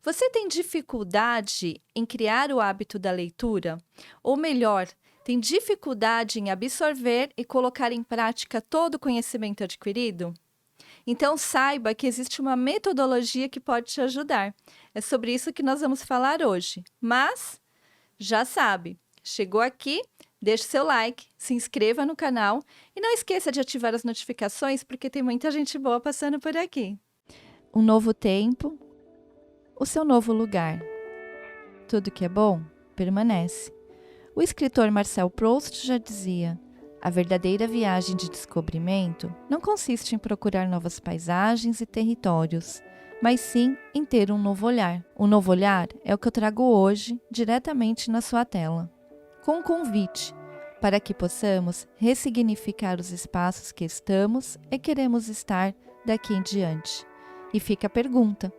Você tem dificuldade em criar o hábito da leitura? Ou melhor, tem dificuldade em absorver e colocar em prática todo o conhecimento adquirido? Então saiba que existe uma metodologia que pode te ajudar. É sobre isso que nós vamos falar hoje. Mas, já sabe, chegou aqui, deixe seu like, se inscreva no canal e não esqueça de ativar as notificações porque tem muita gente boa passando por aqui. Um novo tempo, o seu novo lugar. Tudo que é bom, permanece. O escritor Marcel Proust já dizia: a verdadeira viagem de descobrimento não consiste em procurar novas paisagens e territórios, mas sim em ter um novo olhar. O novo olhar é o que eu trago hoje, diretamente na sua tela, com um convite para que possamos ressignificar os espaços que estamos e queremos estar daqui em diante. E fica a pergunta: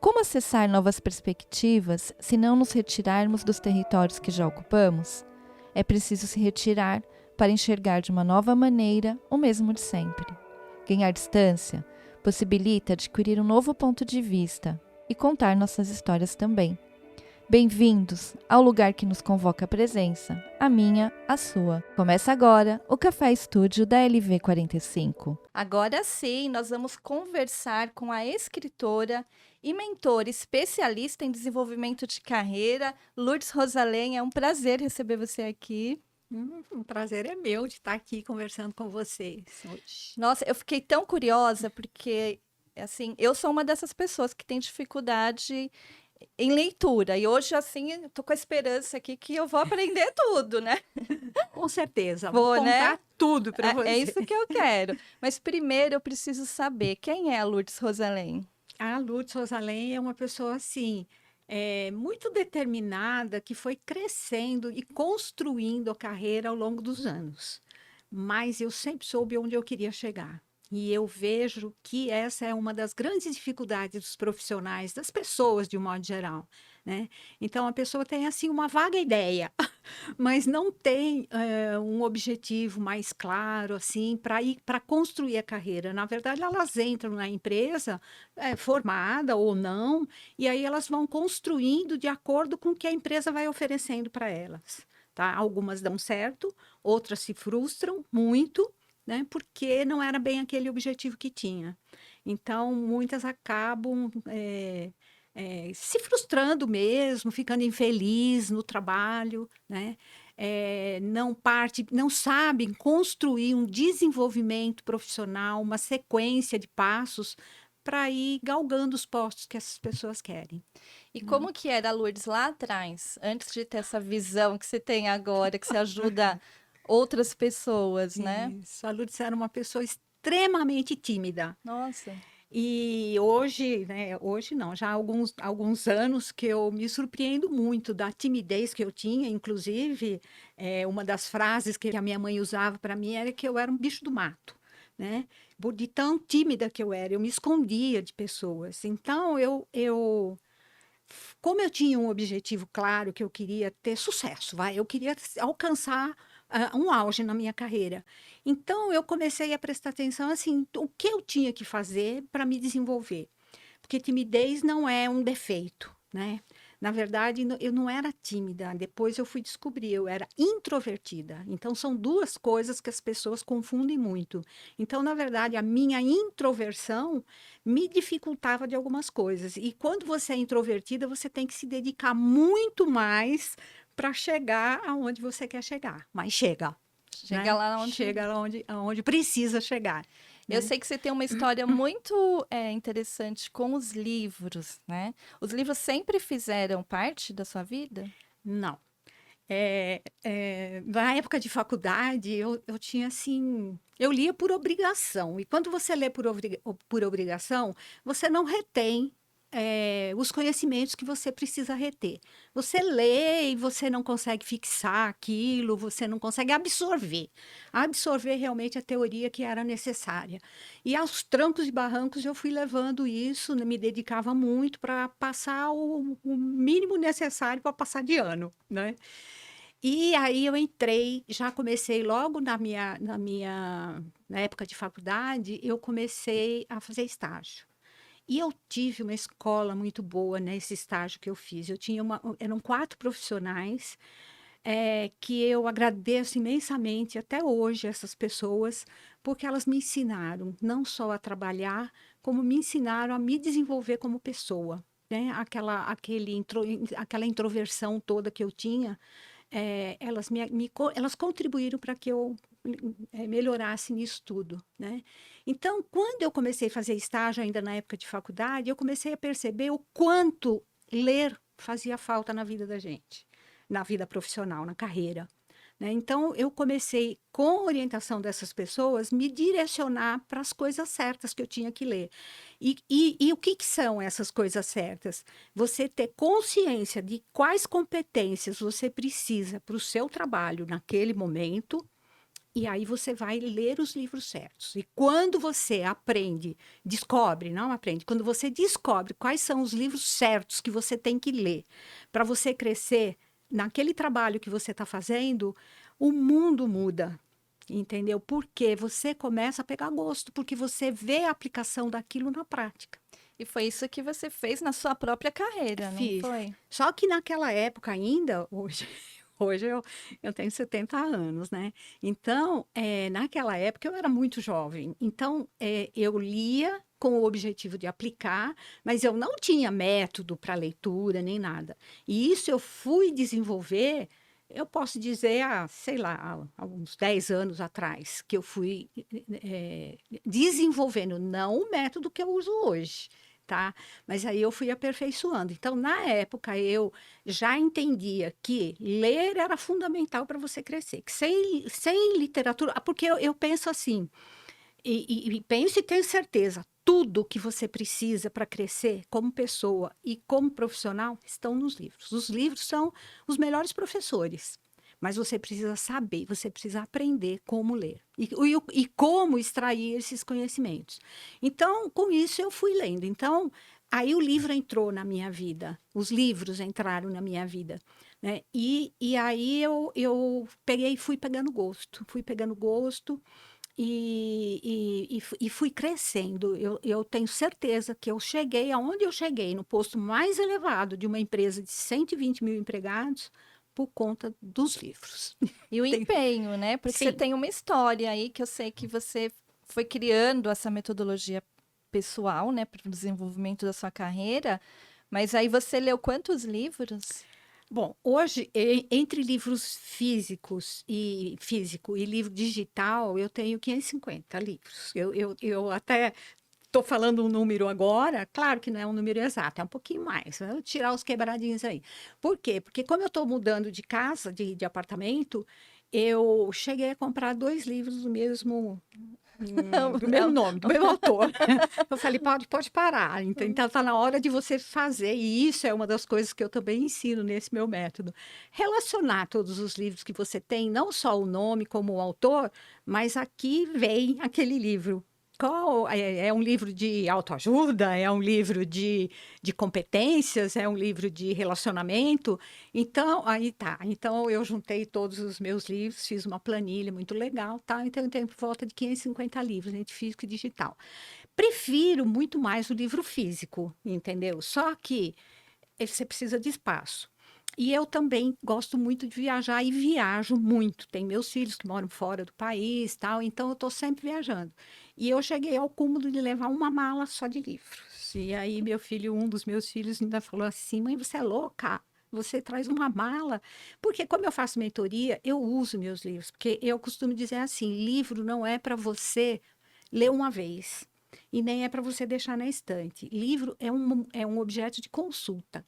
como acessar novas perspectivas se não nos retirarmos dos territórios que já ocupamos? É preciso se retirar para enxergar de uma nova maneira o mesmo de sempre. Ganhar distância possibilita adquirir um novo ponto de vista e contar nossas histórias também. Bem-vindos ao lugar que nos convoca a presença, a minha, a sua. Começa agora o Café Estúdio da LV45. Agora sim, nós vamos conversar com a escritora e mentora especialista em desenvolvimento de carreira, Lourdes Rosalém. É um prazer receber você aqui. O prazer é meu de estar aqui conversando com vocês hoje. Nossa, eu fiquei tão curiosa porque, assim, eu sou uma dessas pessoas que tem dificuldade em leitura. E hoje, assim, eu tô com a esperança aqui que eu vou aprender tudo, né? Com certeza, vou Vou, né? contar tudo para É você. isso que eu quero. Mas primeiro eu preciso saber quem é a Lourdes Rosalém. A Lourdes Rosalém é uma pessoa assim, muito determinada, que foi crescendo e construindo a carreira ao longo dos anos. Mas eu sempre soube onde eu queria chegar. E eu vejo que essa é uma das grandes dificuldades dos profissionais, das pessoas de um modo geral, né? Então a pessoa tem assim uma vaga ideia, mas não tem um objetivo mais claro assim para construir a carreira. Na verdade, elas entram na empresa formada ou não, e aí elas vão construindo de acordo com o que a empresa vai oferecendo para elas. Tá? Algumas dão certo, outras se frustram muito, né? Porque não era bem aquele objetivo que tinha. Então, muitas acabam se frustrando mesmo, ficando infeliz no trabalho, né? Não sabem construir um desenvolvimento profissional, uma sequência de passos para ir galgando os postos que essas pessoas querem. E Né? como que era a Lourdes lá atrás, antes de ter essa visão que você tem agora, que você ajuda outras pessoas, né? Isso. A Lourdes era uma pessoa extremamente tímida. Nossa. E hoje, né, hoje não, já há alguns anos que eu me surpreendo muito da timidez que eu tinha, inclusive, uma das frases que a minha mãe usava para mim era que eu era um bicho do mato, né? De tão tímida que eu era, eu me escondia de pessoas. Então, como eu tinha um objetivo claro, que eu queria ter sucesso, eu queria alcançar um auge na minha carreira. Então, eu comecei a prestar atenção assim, o que eu tinha que fazer para me desenvolver. Porque timidez não é um defeito, né? Na verdade, eu não era tímida, depois eu fui descobrir, eu era introvertida. Então, são duas coisas que as pessoas confundem muito. Então, na verdade, a minha introversão me dificultava de algumas coisas. E quando você é introvertida, você tem que se dedicar muito mais para chegar aonde você quer chegar. Mas chega, Chega né? lá onde. Chega lá onde precisa chegar, Eu né? sei que você tem uma história muito interessante com os livros, né? Os livros sempre fizeram parte da sua vida? Não. Na época de faculdade, eu tinha assim. Eu lia por obrigação. E quando você lê por obrigação, você não retém os conhecimentos que você precisa reter. Você lê e você não consegue fixar aquilo, você não consegue absorver realmente a teoria que era necessária. E aos trancos e barrancos eu fui levando isso, né, me dedicava muito para passar o mínimo necessário para passar de ano, né? E aí eu entrei, já comecei logo na época de faculdade, eu comecei a fazer estágio. E eu tive uma escola muito boa nesse estágio que eu fiz. Eram 4 profissionais, que eu agradeço imensamente até hoje essas pessoas, porque elas me ensinaram não só a trabalhar, como me ensinaram a me desenvolver como pessoa, né? Aquela introversão toda que eu tinha, elas contribuíram para que eu melhorasse nisso tudo, né? Então, quando eu comecei a fazer estágio ainda na época de faculdade, eu comecei a perceber o quanto ler fazia falta na vida da gente, na vida profissional, na carreira, né? Então, eu comecei, com a orientação dessas pessoas, me direcionar para as coisas certas que eu tinha que ler. E o que são essas coisas certas? Você ter consciência de quais competências você precisa para o seu trabalho naquele momento, e aí você vai ler os livros certos. E quando você quando você descobre quais são os livros certos que você tem que ler para você crescer naquele trabalho que você está fazendo, o mundo muda. Entendeu? Porque você começa a pegar gosto, porque você vê a aplicação daquilo na prática. E foi isso que você fez na sua própria carreira, não Fiz. foi? Só que naquela época ainda, hoje eu tenho 70 anos, né? Então, naquela época eu era muito jovem. Então, eu lia com o objetivo de aplicar, mas eu não tinha método para leitura nem nada. E isso eu fui desenvolver, eu posso dizer, sei lá, há uns 10 anos atrás, que eu fui desenvolvendo, não o método que eu uso hoje. Tá? Mas aí eu fui aperfeiçoando. Então, na época, eu já entendia que ler era fundamental para você crescer. Que sem literatura, porque eu penso assim, e penso e tenho certeza, tudo que você precisa para crescer como pessoa e como profissional estão nos livros. Os livros são os melhores professores. Mas você precisa saber, você precisa aprender como ler e como extrair esses conhecimentos. Então, com isso, eu fui lendo. Então, aí o livro entrou na minha vida, os livros entraram na minha vida. Né? E aí eu peguei, fui pegando gosto e fui crescendo. Eu tenho certeza que eu cheguei aonde eu cheguei, no posto mais elevado de uma empresa de 120 mil empregados, por conta dos livros. E o empenho, né? Porque você Sim. tem uma história aí que eu sei que você foi criando essa metodologia pessoal, né, para o desenvolvimento da sua carreira. Mas aí você leu quantos livros? Bom, hoje, entre livros físico e livro digital, eu tenho 550 livros. Eu até estou falando um número agora, claro que não é um número exato, é um pouquinho mais. Vou tirar os quebradinhos aí. Por quê? Porque como eu estou mudando de casa, de apartamento, eu cheguei a comprar 2 livros do mesmo nome, do mesmo autor. Eu falei, pode parar. Então, está na hora de você fazer. E isso é uma das coisas que eu também ensino nesse meu método. Relacionar todos os livros que você tem, não só o nome como o autor, mas aqui vem aquele livro. É um livro de autoajuda? É um livro de competências? É um livro de relacionamento? Então, aí tá. Então, eu juntei todos os meus livros, fiz uma planilha muito legal, tá? Então, eu tenho por volta de 550 livros, entre físico e digital. Prefiro muito mais o livro físico, entendeu? Só que você precisa de espaço. E eu também gosto muito de viajar e viajo muito. Tem meus filhos que moram fora do país, tal, então eu estou sempre viajando. E eu cheguei ao cúmulo de levar uma mala só de livros. E aí um dos meus filhos ainda falou assim: "Mãe, você é louca? Você traz uma mala?" Porque como eu faço mentoria, eu uso meus livros, porque eu costumo dizer assim: livro não é para você ler uma vez. E nem é para você deixar na estante. Livro é um objeto de consulta.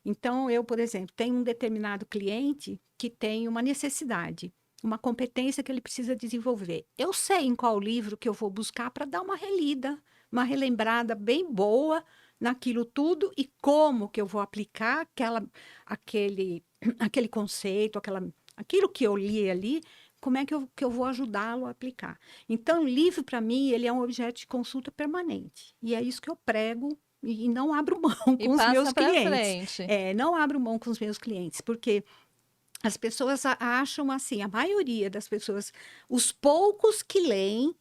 Então, eu, por exemplo, tenho um determinado cliente que tem uma necessidade, uma competência que ele precisa desenvolver. Eu sei em qual livro que eu vou buscar para dar uma relida, uma relembrada bem boa naquilo tudo e como que eu vou aplicar aquele conceito, aquilo que eu li ali, como é que eu vou ajudá-lo a aplicar. Então, o livro, para mim, ele é um objeto de consulta permanente. E é isso que eu prego e não abro mão E com os meus passa para clientes. frente. Não abro mão com os meus clientes, porque as pessoas acham assim, a maioria das pessoas, os poucos que leem,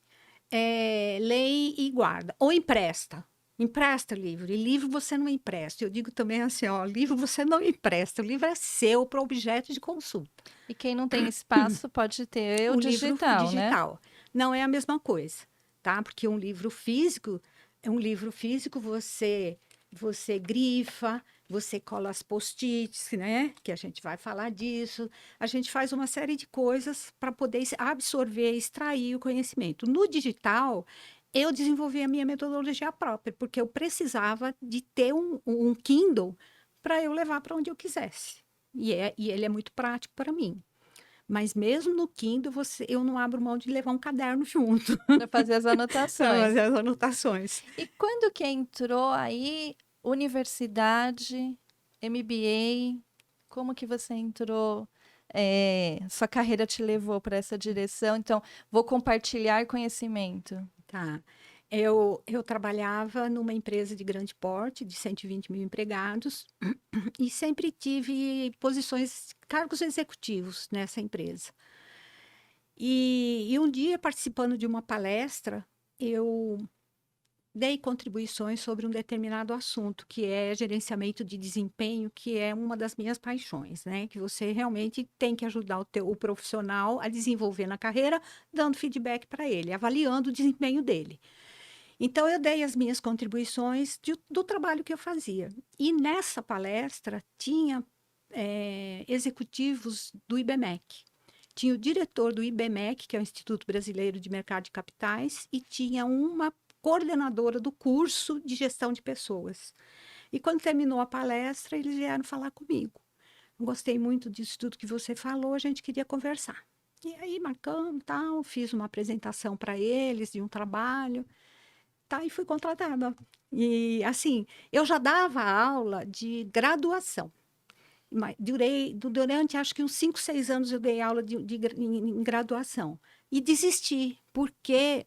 leem e guarda, ou empresta. Empresta livro, e livro você não empresta. Eu digo também assim, ó, livro você não empresta, o livro é seu para objeto de consulta. E quem não tem espaço pode ter o O livro digital, né? digital não é a mesma coisa, tá? Porque um livro físico, você grifa, você cola as post-its, né? Que a gente vai falar disso. A gente faz uma série de coisas para poder absorver, extrair o conhecimento. No digital, eu desenvolvi a minha metodologia própria, porque eu precisava de ter um Kindle para eu levar para onde eu quisesse. E ele é muito prático para mim. Mas mesmo no Kindle, eu não abro mão de levar um caderno junto Para fazer as para anotações. fazer as anotações. E quando que entrou aí universidade, MBA? Como que você entrou? Sua carreira te levou para essa direção? Então, vou compartilhar conhecimento. Tá. Eu trabalhava numa empresa de grande porte, de 120 mil empregados, e sempre tive posições, cargos executivos nessa empresa. E um dia, participando de uma palestra, eu dei contribuições sobre um determinado assunto, que é gerenciamento de desempenho, que é uma das minhas paixões, né? Que você realmente tem que ajudar o profissional a desenvolver na carreira, dando feedback para ele, avaliando o desempenho dele. Então, eu dei as minhas contribuições do trabalho que eu fazia. E nessa palestra tinha executivos do IBMEC. Tinha o diretor do IBMEC, que é o Instituto Brasileiro de Mercado de Capitais, e tinha uma coordenadora do curso de gestão de pessoas. E quando terminou a palestra, eles vieram falar comigo. Gostei muito disso tudo que você falou, a gente queria conversar. E aí marcamos, tal, fiz uma apresentação para eles de um trabalho, tá, e fui contratada. E assim, eu já dava aula de graduação. Durante acho que uns 5, 6 anos eu dei aula em graduação. E desisti, porque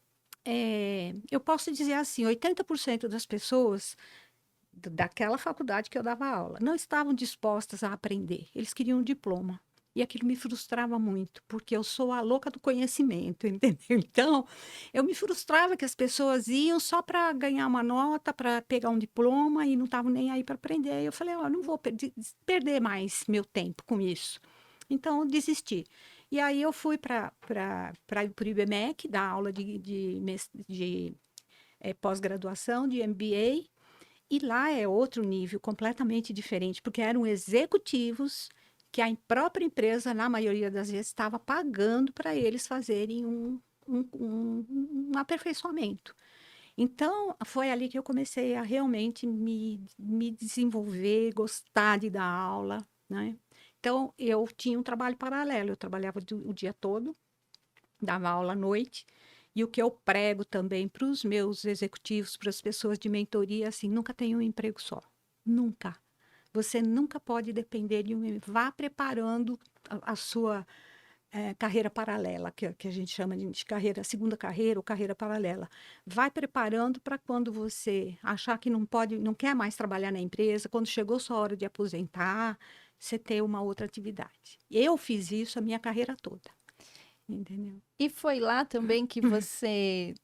eu posso dizer assim, 80% das pessoas daquela faculdade que eu dava aula não estavam dispostas a aprender. Eles queriam um diploma. E aquilo me frustrava muito, porque eu sou a louca do conhecimento, entendeu? Então, eu me frustrava que as pessoas iam só para ganhar uma nota, para pegar um diploma e não estavam nem aí para aprender. Eu falei, ó, não vou perder mais meu tempo com isso. Então, eu desisti. E aí eu fui para o IBMEC, dar aula de pós-graduação, de MBA, e lá é outro nível completamente diferente, porque eram executivos que a própria empresa, na maioria das vezes, estava pagando para eles fazerem um aperfeiçoamento. Então, foi ali que eu comecei a realmente me desenvolver, gostar de dar aula, né? Então, eu tinha um trabalho paralelo, eu trabalhava o dia todo, dava aula à noite, e o que eu prego também para os meus executivos, para as pessoas de mentoria, assim, nunca tenha um emprego só. Nunca. Você nunca pode depender de um. Vá preparando a sua carreira paralela, que a gente chama de carreira, segunda carreira ou carreira paralela. Vai preparando para quando você achar que não pode, não quer mais trabalhar na empresa, quando chegou sua hora de aposentar, você ter uma outra atividade. Eu fiz isso a minha carreira toda, entendeu? E foi lá também que você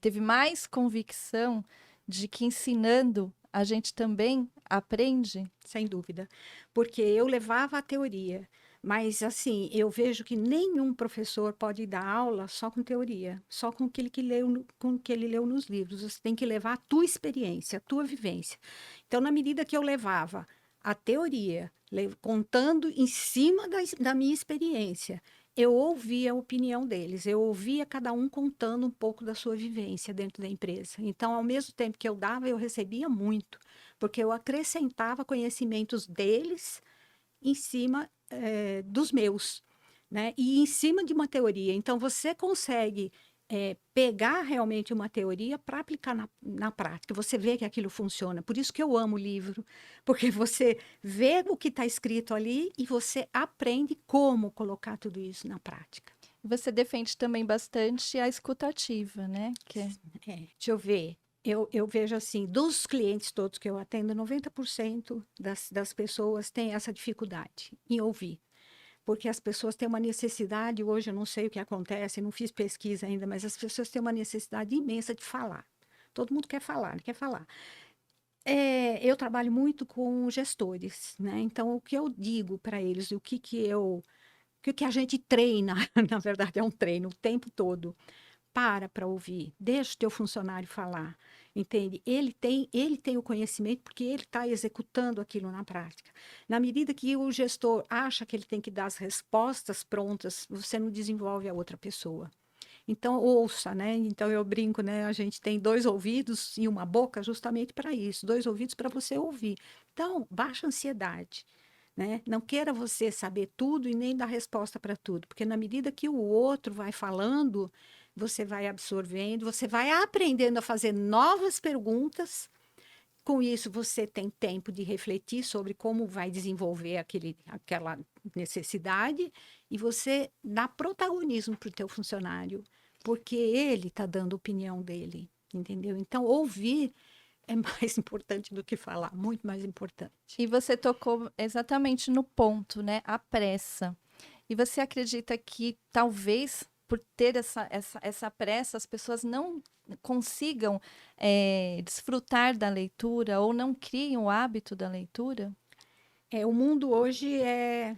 teve mais convicção de que ensinando a gente também aprende? Sem dúvida, porque eu levava a teoria, mas assim, eu vejo que nenhum professor pode dar aula só com teoria, só com aquilo que leu, com o que ele leu nos livros. Você tem que levar a tua experiência, a tua vivência. Então, na medida que eu levava a teoria, contando em cima da minha experiência, eu ouvia a opinião deles, eu ouvia cada um contando um pouco da sua vivência dentro da empresa. Então, ao mesmo tempo que eu dava, eu recebia muito, porque eu acrescentava conhecimentos deles em cima dos meus, né? E em cima de uma teoria. Então, você consegue pegar realmente uma teoria para aplicar na prática. Você vê que aquilo funciona. Por isso que eu amo o livro, porque você vê o que está escrito ali e você aprende como colocar tudo isso na prática. Você defende também bastante a escutativa, né? Deixa eu ver. Eu vejo assim, dos clientes todos que eu atendo, 90% das pessoas têm essa dificuldade em ouvir. Porque as pessoas têm uma necessidade, hoje eu não sei o que acontece, não fiz pesquisa ainda, mas as pessoas têm uma necessidade imensa de falar. Todo mundo quer falar, quer falar. Eu trabalho muito com gestores, né? Então, o que eu digo para eles, o que a gente treina, na verdade é um treino o tempo todo. Para ouvir, deixa o teu funcionário falar, entende? Ele tem o conhecimento porque ele está executando aquilo na prática. Na medida que o gestor acha que ele tem que dar as respostas prontas, você não desenvolve a outra pessoa. Então, ouça, né? Então, eu brinco, né? A gente tem 2 ouvidos e uma boca justamente para isso. 2 ouvidos para você ouvir. Então, baixa a ansiedade, né? Não queira você saber tudo e nem dar resposta para tudo, porque na medida que o outro vai falando, você vai absorvendo, você vai aprendendo a fazer novas perguntas. Com isso, você tem tempo de refletir sobre como vai desenvolver aquela necessidade e você dá protagonismo para o teu funcionário, porque ele está dando a opinião dele, entendeu? Então, ouvir é mais importante do que falar, muito mais importante. E você tocou exatamente no ponto, né? A pressa. E você acredita que talvez por ter essa pressa, as pessoas não consigam desfrutar da leitura ou não criem o hábito da leitura? O mundo hoje é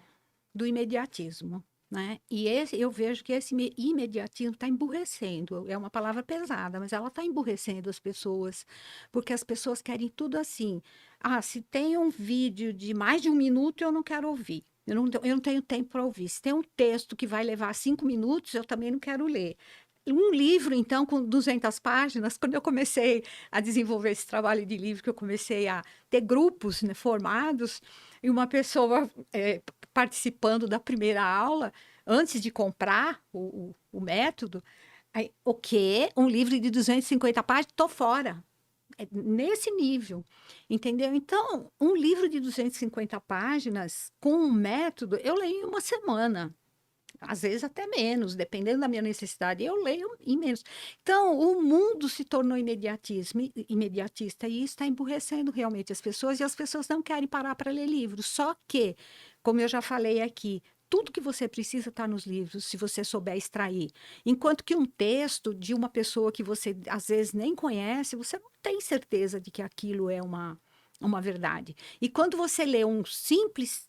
do imediatismo, né? E eu vejo que esse imediatismo está emburrecendo. É uma palavra pesada, mas ela está emburrecendo as pessoas, porque as pessoas querem tudo assim. Ah, se tem um vídeo de mais de 1 minuto, eu não quero ouvir. Eu não tenho tempo para ouvir. Se tem um texto que vai levar 5 minutos, eu também não quero ler. Um livro, então, com 200 páginas, quando eu comecei a desenvolver esse trabalho de livro, que eu comecei a ter grupos, né, formados, e uma pessoa participando da primeira aula, antes de comprar o método, aí, o quê? Um livro de 250 páginas? Tô fora. É nesse nível, entendeu? Então, um livro de 250 páginas com um método, eu leio em uma semana. Às vezes até menos, dependendo da minha necessidade, eu leio em menos. Então, o mundo se tornou imediatista e isso está emburrecendo realmente as pessoas e as pessoas não querem parar para ler livros. Só que, como eu já falei aqui, tudo que você precisa está nos livros, se você souber extrair. Enquanto que um texto de uma pessoa que você às vezes nem conhece, você não tem certeza de que aquilo é uma verdade. E quando você lê um simples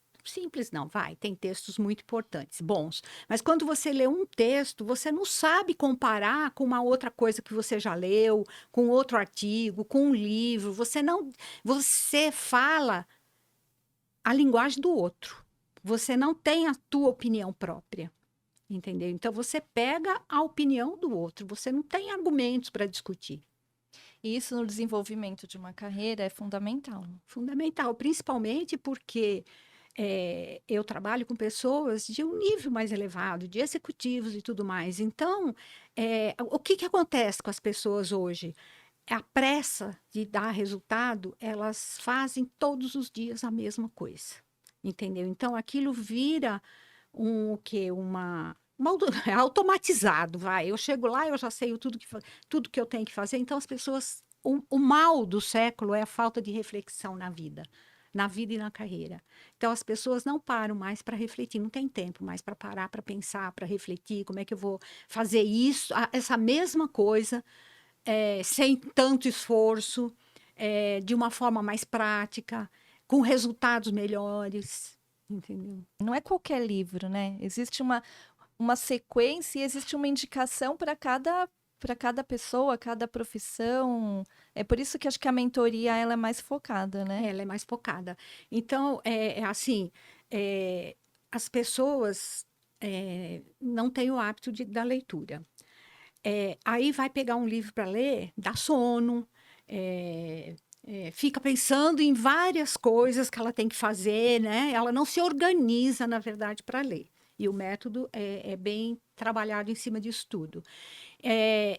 não, vai, tem textos muito importantes, bons. Mas quando você lê um texto, você não sabe comparar com uma outra coisa que você já leu, com outro artigo, com um livro. Você fala a linguagem do outro. Você não tem a tua opinião própria, entendeu? Então você pega a opinião do outro, você não tem argumentos para discutir. E isso no desenvolvimento de uma carreira é fundamental. Fundamental, principalmente porque eu trabalho com pessoas de um nível mais elevado, de executivos e tudo mais. Então, o que acontece com as pessoas hoje? A pressa de dar resultado, elas fazem todos os dias a mesma coisa, entendeu? Então, aquilo vira o quê? É automatizado, vai. Eu chego lá, eu já sei tudo que eu tenho que fazer. Então, as pessoas... O mal do século é a falta de reflexão na vida e na carreira. Então, as pessoas não param mais para refletir, não tem tempo mais para parar, para pensar, para refletir, como é que eu vou fazer isso, essa mesma coisa, sem tanto esforço, de uma forma mais prática, com resultados melhores, entendeu? Não é qualquer livro, né? Existe uma sequência e existe uma indicação para cada pessoa, cada profissão. É por isso que acho que a mentoria ela é mais focada, né? Ela é mais focada. Então, assim, as pessoas não têm o hábito da leitura. Aí vai pegar um livro para ler, dá sono, fica pensando em várias coisas que ela tem que fazer, né? Ela não se organiza, na verdade, para ler. E o método é bem trabalhado em cima disso tudo.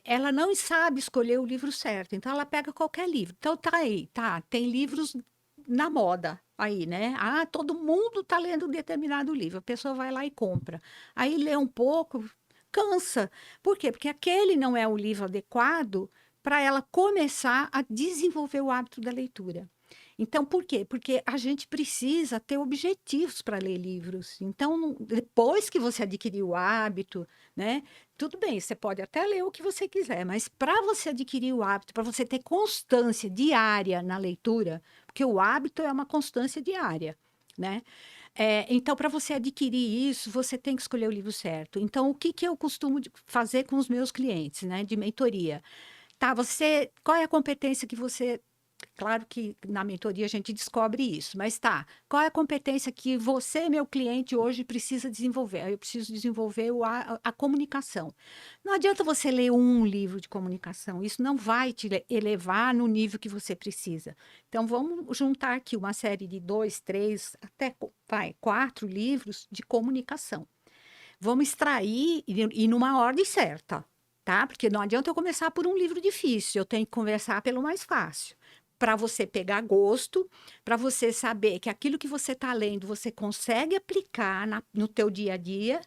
Ela não sabe escolher o livro certo, então ela pega qualquer livro. Então tá aí, tá, tem livros na moda aí, né? Ah, todo mundo está lendo um determinado livro, a pessoa vai lá e compra. Aí lê um pouco, cansa. Por quê? Porque aquele não é o livro adequado para ela começar a desenvolver o hábito da leitura. Então, por quê? Porque a gente precisa ter objetivos para ler livros. Então, depois que você adquirir o hábito, né? Tudo bem, você pode até ler o que você quiser, mas para você adquirir o hábito, para você ter constância diária na leitura, porque o hábito é uma constância diária, né? Então, para você adquirir isso, você tem que escolher o livro certo. Então, o que que eu costumo fazer com os meus clientes, né, de mentoria? Tá, qual é a competência que você. Claro que na mentoria a gente descobre isso, mas tá, qual é a competência que você, meu cliente, hoje precisa desenvolver? Eu preciso desenvolver a comunicação. Não adianta você ler um livro de comunicação, isso não vai te elevar no nível que você precisa. Então, vamos juntar aqui uma série de 2, 3, até 4 livros de comunicação. Vamos extrair e numa ordem certa, tá? Porque não adianta eu começar por um livro difícil, eu tenho que conversar pelo mais fácil. Para você pegar gosto, para você saber que aquilo que você está lendo você consegue aplicar no teu dia a dia,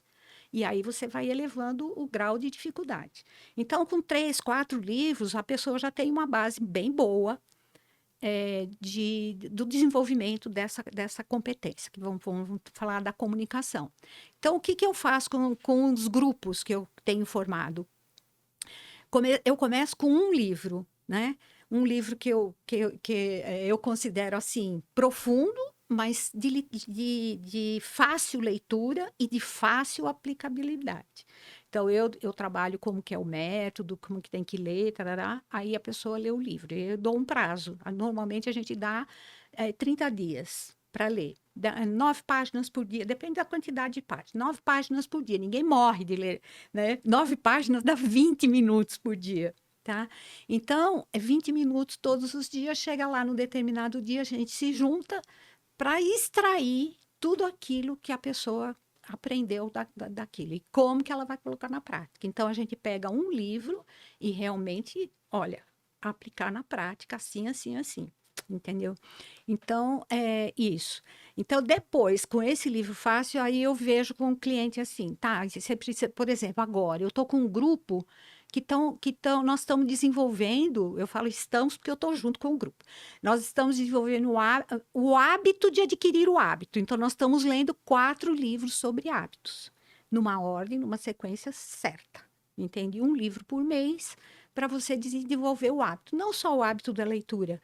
e aí você vai elevando o grau de dificuldade. Então, com 3, 4 livros, a pessoa já tem uma base bem boa do desenvolvimento dessa competência, que vamos falar da comunicação. Então, o que que eu faço com os grupos que eu tenho formado? Eu começo com um livro, né? Um livro que eu considero assim profundo, mas de fácil leitura e de fácil aplicabilidade. Então, eu trabalho como que é o método, como que tem que ler, tarará, aí a pessoa lê o livro. Eu dou um prazo. Normalmente, a gente dá 30 dias para ler. 9 páginas por dia, depende da quantidade de páginas. 9 páginas por dia, ninguém morre de ler, né? 9 páginas dá 20 minutos por dia, tá? Então, é 20 minutos todos os dias, chega lá no determinado dia, a gente se junta para extrair tudo aquilo que a pessoa aprendeu daquilo e como que ela vai colocar na prática. Então, a gente pega um livro e realmente, olha, aplicar na prática, assim, assim, assim. Entendeu? Então, é isso. Então, depois, com esse livro fácil, aí eu vejo com o cliente assim, tá? Você precisa, por exemplo, agora, eu estou com um grupo nós estamos desenvolvendo, eu falo estamos porque eu estou junto com o grupo. Nós estamos desenvolvendo o hábito de adquirir o hábito. Então, nós estamos lendo 4 livros sobre hábitos, numa ordem, numa sequência certa. Entende? Um livro por mês para você desenvolver o hábito. Não só o hábito da leitura,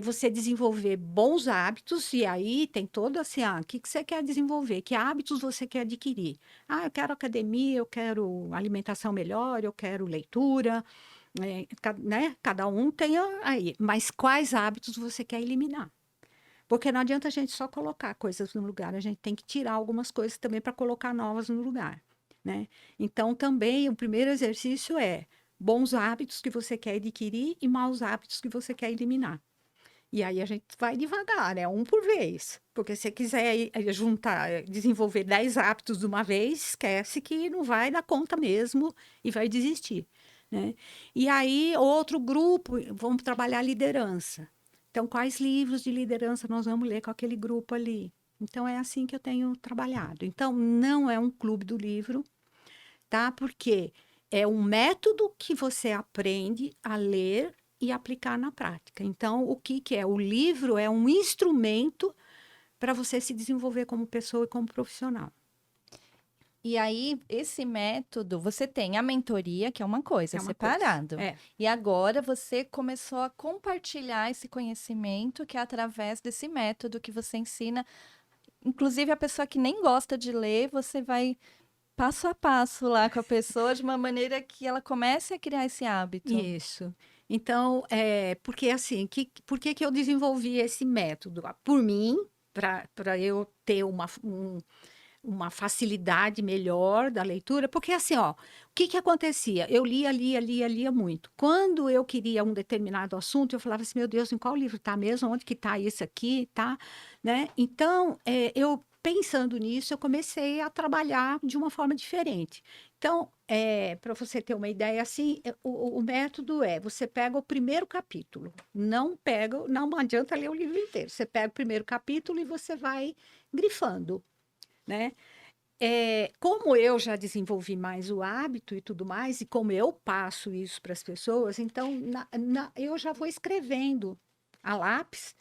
você desenvolver bons hábitos, e aí tem todo assim, o que você quer desenvolver? Que hábitos você quer adquirir? Ah, eu quero academia, eu quero alimentação melhor, eu quero leitura, né? Cada um tem aí, mas quais hábitos você quer eliminar? Porque não adianta a gente só colocar coisas no lugar, a gente tem que tirar algumas coisas também para colocar novas no lugar, né? Então, também, o primeiro exercício é bons hábitos que você quer adquirir e maus hábitos que você quer eliminar. E aí a gente vai devagar, né? Um por vez. Porque se você quiser juntar, desenvolver 10 hábitos de uma vez, esquece que não vai dar conta mesmo e vai desistir, né? E aí, outro grupo, vamos trabalhar liderança. Então, quais livros de liderança nós vamos ler com aquele grupo ali? Então, é assim que eu tenho trabalhado. Então, não é um clube do livro, tá? Porque é um método que você aprende a ler e aplicar na prática. Então, o que que é? O livro é um instrumento para você se desenvolver como pessoa e como profissional. E aí, esse método, você tem a mentoria, que é uma coisa, É uma coisa. separado. E agora você começou a compartilhar esse conhecimento, que é através desse método que você ensina. Inclusive, a pessoa que nem gosta de ler, você vai passo a passo lá com a pessoa, de uma maneira que ela comece a criar esse hábito. Isso. Então, porque assim, por que que eu desenvolvi esse método? Por mim, para eu ter uma facilidade melhor da leitura, porque assim, ó, o que que acontecia? Eu lia muito. Quando eu queria um determinado assunto, eu falava assim, meu Deus, em qual livro está mesmo? Onde que está isso aqui, tá? Né? Então, eu pensando nisso, eu comecei a trabalhar de uma forma diferente. Então, para você ter uma ideia, assim, o método você pega o primeiro capítulo, não adianta ler o livro inteiro, você pega o primeiro capítulo e você vai grifando, né? Como eu já desenvolvi mais o hábito e tudo mais, e como eu passo isso para as pessoas, então eu já vou escrevendo a lápis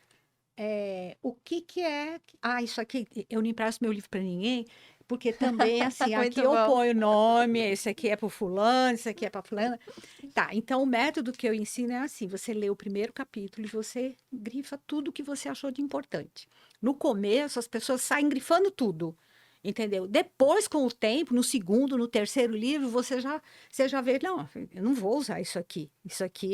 o que que é... Ah, isso aqui, eu não empresto meu livro para ninguém, porque também, assim, aqui Muito eu bom. ponho o nome, esse aqui é para fulano, esse aqui é para fulana. Tá, então o método que eu ensino é assim, você lê o primeiro capítulo e você grifa tudo que você achou de importante. No começo, as pessoas saem grifando tudo, entendeu? Depois, com o tempo, no segundo, no terceiro livro, você já vê, não, eu não vou usar isso aqui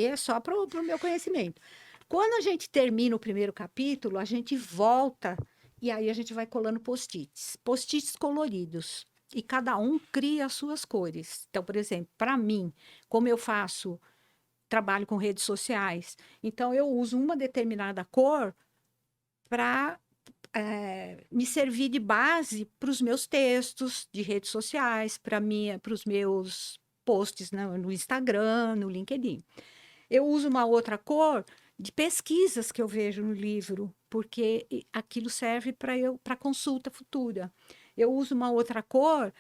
é só para o meu conhecimento. Quando a gente termina o primeiro capítulo, a gente volta e aí a gente vai colando post-its coloridos. E cada um cria as suas cores. Então, por exemplo, para mim, como eu faço trabalho com redes sociais, então eu uso uma determinada cor para me servir de base para os meus textos de redes sociais, para os meus posts no Instagram, no LinkedIn. Eu uso uma outra cor de pesquisas que eu vejo no livro, porque aquilo serve para consulta futura. Eu uso uma outra cor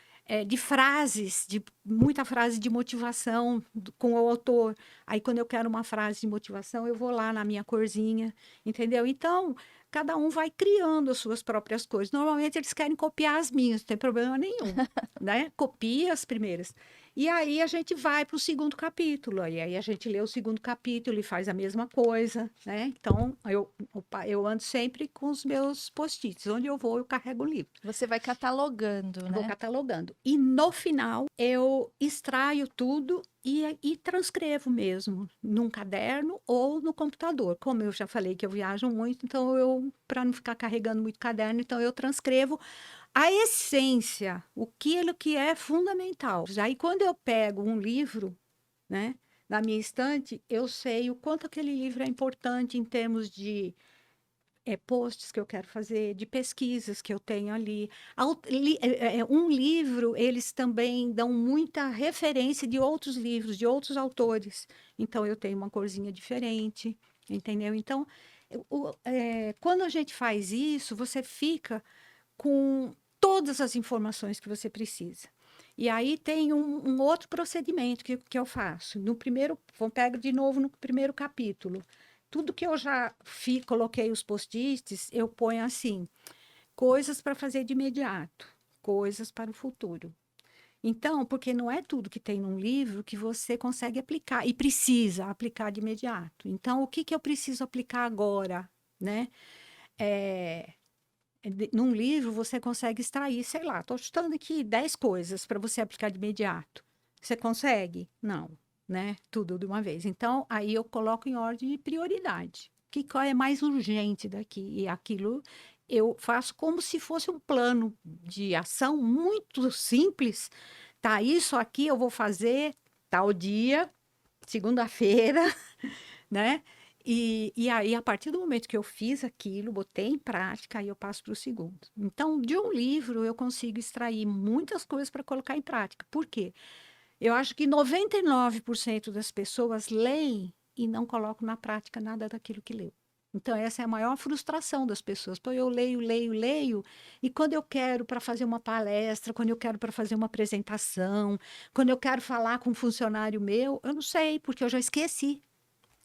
de frases, de muita frase de motivação com o autor. Aí, quando eu quero uma frase de motivação, eu vou lá na minha corzinha, entendeu? Então, cada um vai criando as suas próprias coisas. Normalmente, eles querem copiar as minhas, não tem problema nenhum, né? Copia as primeiras. E aí a gente vai para o segundo capítulo, e aí a gente lê o segundo capítulo e faz a mesma coisa, né? Então, eu ando sempre com os meus post-its. Onde eu vou, eu carrego o livro. Você vai catalogando, Vou né? catalogando. E no final, eu extraio tudo e transcrevo mesmo, num caderno ou no computador. Como eu já falei que eu viajo muito, então para não ficar carregando muito caderno, então eu transcrevo a essência, aquilo que é fundamental. Aí, quando eu pego um livro, né, na minha estante, eu sei o quanto aquele livro é importante em termos de posts que eu quero fazer, de pesquisas que eu tenho ali. Um livro, eles também dão muita referência de outros livros, de outros autores. Então, eu tenho uma corzinha diferente, entendeu? Então, quando a gente faz isso, você fica com todas as informações que você precisa. E aí tem um outro procedimento que eu faço. No primeiro, vamos pegar de novo no primeiro capítulo. Tudo que eu já coloquei os post-its, eu ponho assim: coisas para fazer de imediato, coisas para o futuro. Então, porque não é tudo que tem num livro que você consegue aplicar e precisa aplicar de imediato. Então, o que que eu preciso aplicar agora, né? Num livro você consegue extrair, sei lá, estou chutando aqui 10 coisas para você aplicar de imediato. Você consegue? Não, né? Tudo de uma vez. Então, aí eu coloco em ordem de prioridade. Qual é mais urgente daqui? E aquilo eu faço como se fosse um plano de ação muito simples. Tá, isso aqui eu vou fazer tal dia, segunda-feira, né? E aí, a partir do momento que eu fiz aquilo, botei em prática, aí eu passo para o segundo. Então, de um livro, eu consigo extrair muitas coisas para colocar em prática. Por quê? Eu acho que 99% das pessoas leem e não colocam na prática nada daquilo que leu. Então, essa é a maior frustração das pessoas. Pô, eu leio, leio, leio, e quando eu quero para fazer uma palestra, quando eu quero para fazer uma apresentação, quando eu quero falar com um funcionário meu, eu não sei, porque eu já esqueci.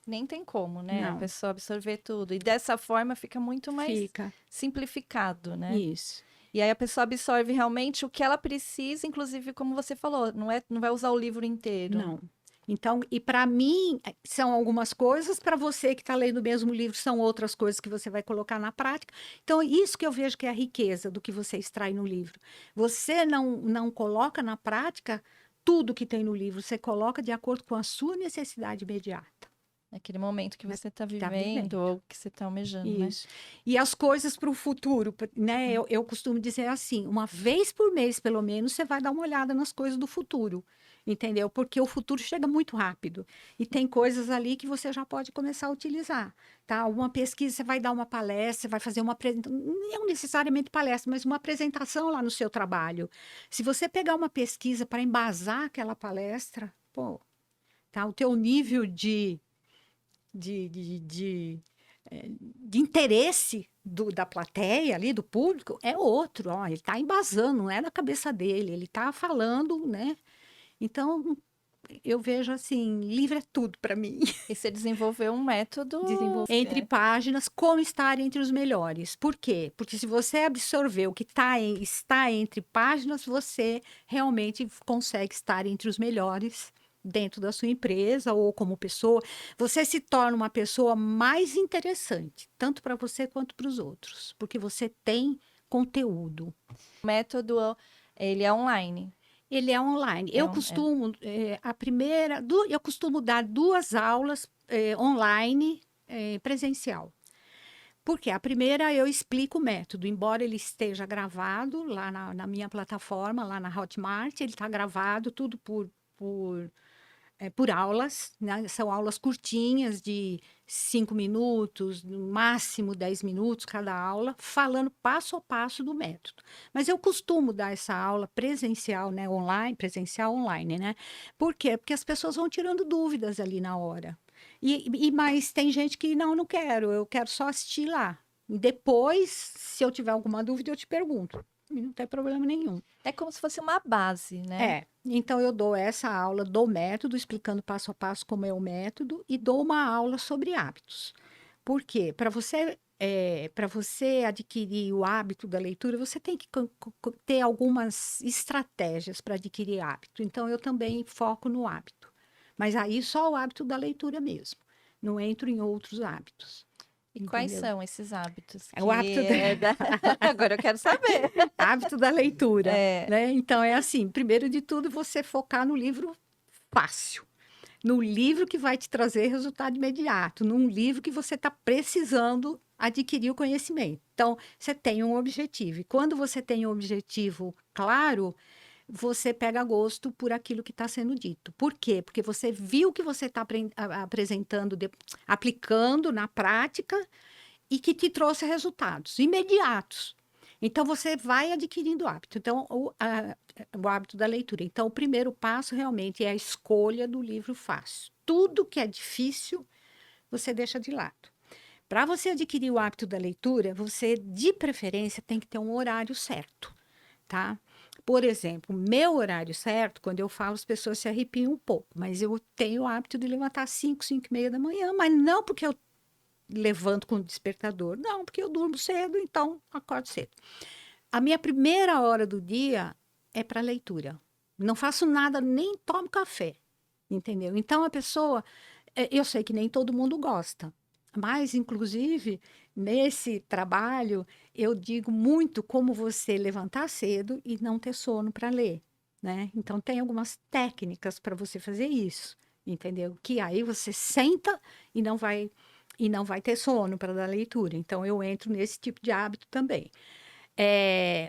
Nem tem como, né? A Não, pessoa absorver tudo. E dessa forma fica muito mais fica. simplificado, né? Isso. E aí a pessoa absorve realmente o que ela precisa, inclusive, como você falou, não vai usar o livro inteiro. Não. Então, e para mim, são algumas coisas, para você que está lendo o mesmo livro, são outras coisas que você vai colocar na prática. Então, isso que eu vejo que é a riqueza do que você extrai no livro. Você não coloca na prática tudo que tem no livro, você coloca de acordo com a sua necessidade imediata, Naquele momento que né, você está que está vivendo vivendo. ou que você está almejando, né? Isso. E as coisas para o futuro, né? Eu costumo dizer assim, uma vez por mês, pelo menos, você vai dar uma olhada nas coisas do futuro, entendeu? Porque o futuro chega muito rápido e tem coisas ali que você já pode começar a utilizar, tá? Uma pesquisa, você vai dar uma palestra, você vai fazer uma apresentação, não necessariamente palestra, mas uma apresentação lá no seu trabalho. Se você pegar uma pesquisa para embasar aquela palestra, pô, tá? O teu nível de, de, de de interesse da plateia ali, do público, é outro. Ó, ele está embasando, não é na cabeça dele, ele está falando, né? Então, eu vejo assim, livro é tudo para mim. E você desenvolveu um método. Entre páginas, como estar entre os melhores. Por quê? Porque se você absorver o que está entre páginas, você realmente consegue estar entre os melhores dentro da sua empresa ou como pessoa. Você se torna uma pessoa mais interessante, tanto para você quanto para os outros, porque você tem conteúdo. O método, ele é online. Ele é online. É Eu um- é. costumo, eu costumo dar 2 aulas online, presencial. Porque a primeira eu explico o método, embora ele esteja gravado lá na minha plataforma, lá na Hotmart, ele está gravado tudo por aulas, né? São aulas curtinhas de 5 minutos, no máximo 10 minutos cada aula, falando passo a passo do método. Mas eu costumo dar essa aula presencial, né? Online, presencial online, né? Por quê? Porque as pessoas vão tirando dúvidas ali na hora. Mas tem gente que não quero, eu quero só assistir lá. E depois, se eu tiver alguma dúvida, eu te pergunto. E não tem problema nenhum. É como se fosse uma base, né? Então eu dou essa aula do método, explicando passo a passo como é o método, e dou uma aula sobre hábitos. Por quê? Para você adquirir o hábito da leitura, você tem que ter algumas estratégias para adquirir hábito. Então eu também foco no hábito. Mas aí só o hábito da leitura mesmo. Não entro em outros hábitos. E quais Entendeu? são esses hábitos? É o hábito Agora eu quero saber. hábito da leitura, É, né? Então é assim, primeiro de tudo, você focar no livro fácil, no livro que vai te trazer resultado imediato, num livro que você está precisando adquirir o conhecimento. Então, você tem um objetivo. E quando você tem um objetivo claro, você pega gosto por aquilo que está sendo dito. Por quê? Porque você viu que você está apresentando, aplicando na prática e que te trouxe resultados imediatos. Então, você vai adquirindo hábito. Então, o hábito da leitura. Então, o primeiro passo realmente é a escolha do livro fácil. Tudo que é difícil, você deixa de lado. Para você adquirir o hábito da leitura, você, de preferência, tem que ter um horário certo, tá? Por exemplo, meu horário certo, quando eu falo, as pessoas se arrepiam um pouco, mas eu tenho o hábito de levantar às 5, 5 e meia da manhã, mas não porque eu levanto com o despertador. Não, porque eu durmo cedo, então acordo cedo. A minha primeira hora do dia é para leitura. Não faço nada, nem tomo café, entendeu? Então a pessoa, eu sei que nem todo mundo gosta, mas inclusive nesse trabalho eu digo muito como você levantar cedo e não ter sono para ler, né? Então tem algumas técnicas para você fazer isso, entendeu? Que aí você senta e não vai ter sono para dar leitura. Então, eu entro nesse tipo de hábito também.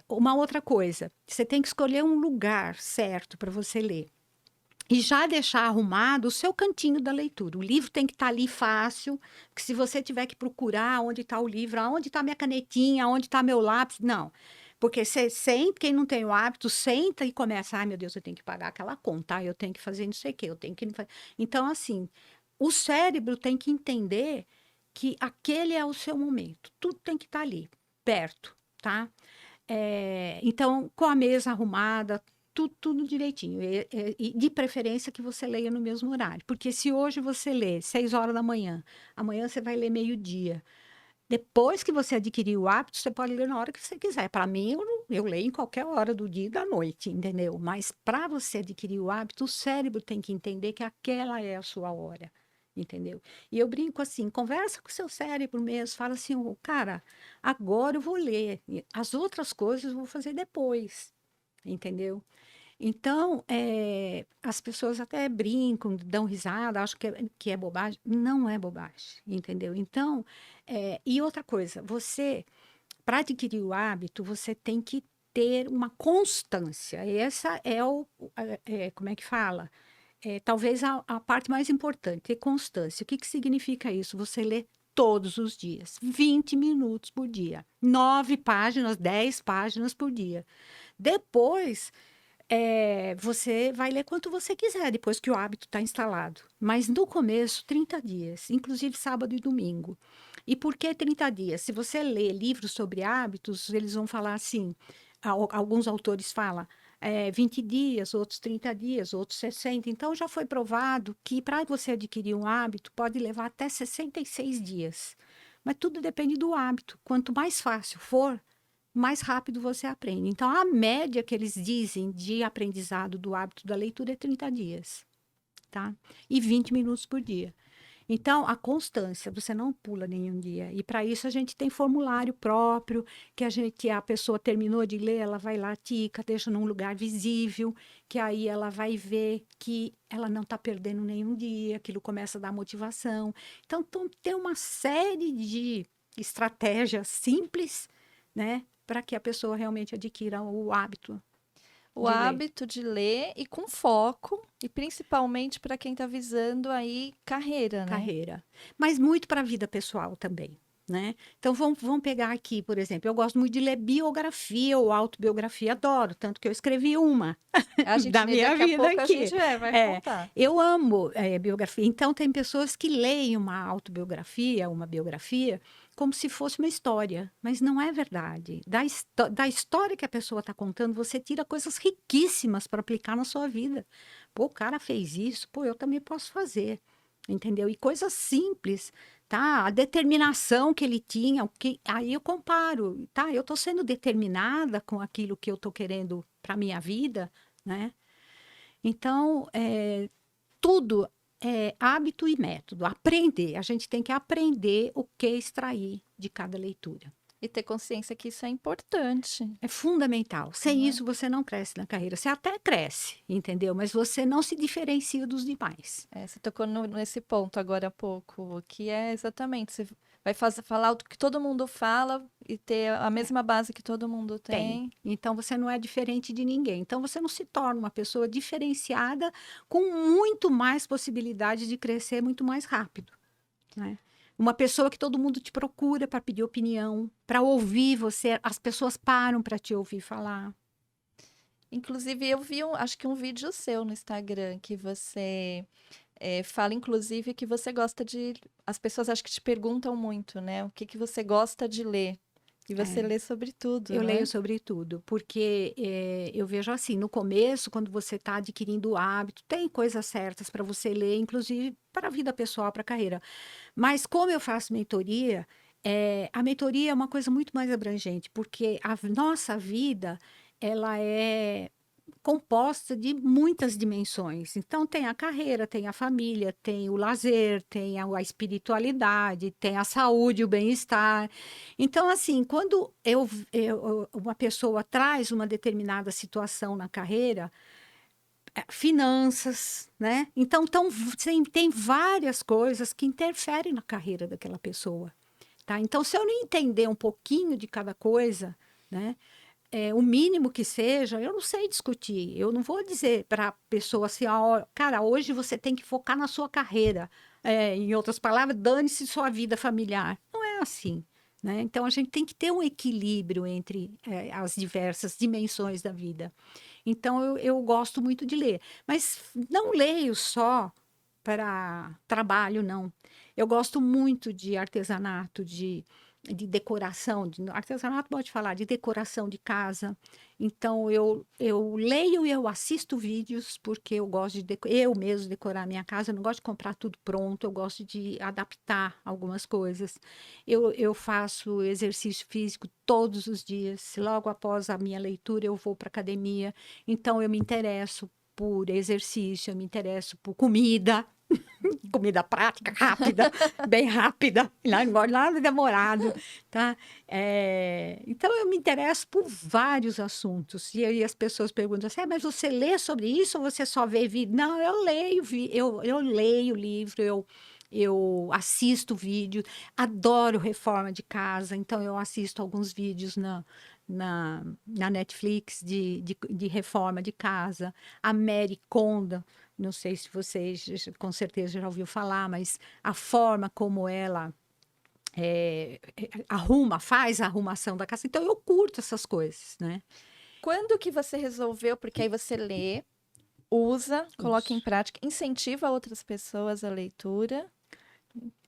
Uma outra coisa, você tem que escolher um lugar certo para você ler. E já deixar arrumado o seu cantinho da leitura. O livro tem que estar ali fácil, porque se você tiver que procurar onde está o livro, aonde está minha canetinha, onde está meu lápis, não. Porque você senta, quem não tem o hábito, senta e começa, ai meu Deus, eu tenho que pagar aquela conta, eu tenho que fazer não sei o quê, eu tenho que... Então, assim, o cérebro tem que entender que aquele é o seu momento. Tudo tem que estar ali, perto, tá? Então, com a mesa arrumada, tudo direitinho. E de preferência que você leia no mesmo horário. Porque se hoje você lê 6 horas da manhã, amanhã você vai ler meio-dia. Depois que você adquirir o hábito, você pode ler na hora que você quiser. Para mim, eu leio em qualquer hora do dia e da noite, entendeu? Mas para você adquirir o hábito, o cérebro tem que entender que aquela é a sua hora, entendeu? E eu brinco assim, conversa com o seu cérebro mesmo, fala assim, cara, agora eu vou ler, as outras coisas eu vou fazer depois, entendeu? Então, as pessoas até brincam, dão risada, acham que é bobagem. Não é bobagem, entendeu? Então, e outra coisa, para adquirir o hábito, você tem que ter uma constância. Essa como é que fala? Talvez a parte mais importante, ter constância. O que significa isso? Você lê todos os dias, 20 minutos por dia, 9 páginas, 10 páginas por dia. Depois, você vai ler quanto você quiser, depois que o hábito está instalado. Mas no começo, 30 dias, inclusive sábado e domingo. E por que 30 dias? Se você lê livros sobre hábitos, eles vão falar assim, alguns autores falam, 20 dias, outros 30 dias, outros 60. Então, já foi provado que para você adquirir um hábito, pode levar até 66 dias. Mas tudo depende do hábito. Quanto mais fácil for, mais rápido você aprende. Então, a média que eles dizem de aprendizado do hábito da leitura é 30 dias, tá? E 20 minutos por dia. Então, a constância, você não pula nenhum dia. E para isso a gente tem formulário próprio, que a pessoa terminou de ler, ela vai lá, tica, deixa num lugar visível, que aí ela vai ver que ela não está perdendo nenhum dia, aquilo começa a dar motivação. Então, tem uma série de estratégias simples, né, para que a pessoa realmente adquira o hábito O de ler. hábito de ler e com foco, e principalmente para quem está visando aí carreira, né? Carreira, mas muito para a vida pessoal também, né? Então vamos pegar aqui, por exemplo, eu gosto muito de ler biografia ou autobiografia, adoro, tanto que eu escrevi uma A gente, da minha daqui a vida pouco a aqui. gente vai É, contar. eu amo biografia. Então tem pessoas que leem uma autobiografia, uma biografia, como se fosse uma história, mas não é verdade. Da história que a pessoa está contando, você tira coisas riquíssimas para aplicar na sua vida. Pô, o cara fez isso, pô, eu também posso fazer. Entendeu? E coisas simples, tá? A determinação que ele tinha, aí eu comparo, tá? Eu estou sendo determinada com aquilo que eu estou querendo para minha vida, né? Então, tudo é hábito e método. Aprender, a gente tem que aprender o que extrair de cada leitura. E ter consciência que isso é importante, É fundamental. Sem né? isso, você não cresce na carreira. Você até cresce, entendeu? Mas você não se diferencia dos demais. É, você tocou nesse ponto agora há pouco, que é exatamente, você vai falar o que todo mundo fala e ter a mesma base que todo mundo Tem. tem. Então você não é diferente de ninguém. Então você não se torna uma pessoa diferenciada com muito mais possibilidade de crescer muito mais rápido, né? Uma pessoa que todo mundo te procura para pedir opinião, para ouvir você, as pessoas param para te ouvir falar. Inclusive, eu vi, acho que um vídeo seu no Instagram, que você fala, inclusive, que você gosta de... As pessoas acho que te perguntam muito, né? O que que você gosta de ler? E você É. lê sobre tudo, Eu leio né? sobre tudo, porque eu vejo assim, no começo, quando você está adquirindo o hábito, tem coisas certas para você ler, inclusive para a vida pessoal, para a carreira. Mas como eu faço mentoria, a mentoria é uma coisa muito mais abrangente, porque a nossa vida, ela é composta de muitas dimensões. Então, tem a carreira, tem a família, tem o lazer, tem a espiritualidade, tem a saúde, o bem-estar. Então, assim, quando uma pessoa traz uma determinada situação na carreira, finanças, né? Então, tem várias coisas que interferem na carreira daquela pessoa, tá? Então, se eu não entender um pouquinho de cada coisa, né? O mínimo que seja, eu não sei discutir. Eu não vou dizer para a pessoa assim, ó, cara, hoje você tem que focar na sua carreira. Em outras palavras, dane-se sua vida familiar. Não é assim, né? Então a gente tem que ter um equilíbrio entre as diversas dimensões da vida. Então eu gosto muito de ler, mas não leio só para trabalho, não. Eu gosto muito de artesanato, de decoração, artesanato pode falar, de decoração de casa. Então, eu leio e eu assisto vídeos, porque eu gosto eu mesmo decorar a minha casa, eu não gosto de comprar tudo pronto, eu gosto de adaptar algumas coisas. Eu faço exercício físico todos os dias, logo após a minha leitura eu vou para academia, então eu me interesso por exercício, eu me interesso por comida, comida prática, rápida, bem rápida, não gosto nada demorado, tá? Então, eu me interesso por vários assuntos. E aí as pessoas perguntam assim, mas você lê sobre isso ou você só vê vídeo? Não, eu leio, eu leio livro, eu assisto vídeo, adoro reforma de casa, então eu assisto alguns vídeos na Netflix de reforma de casa. A Mary Kondo, não sei se vocês com certeza já ouviu falar, mas a forma como ela faz a arrumação da casa. Então eu curto essas coisas, né? Quando que você resolveu? Porque aí você lê, usa, coloca em Isso. prática, incentiva outras pessoas a leitura.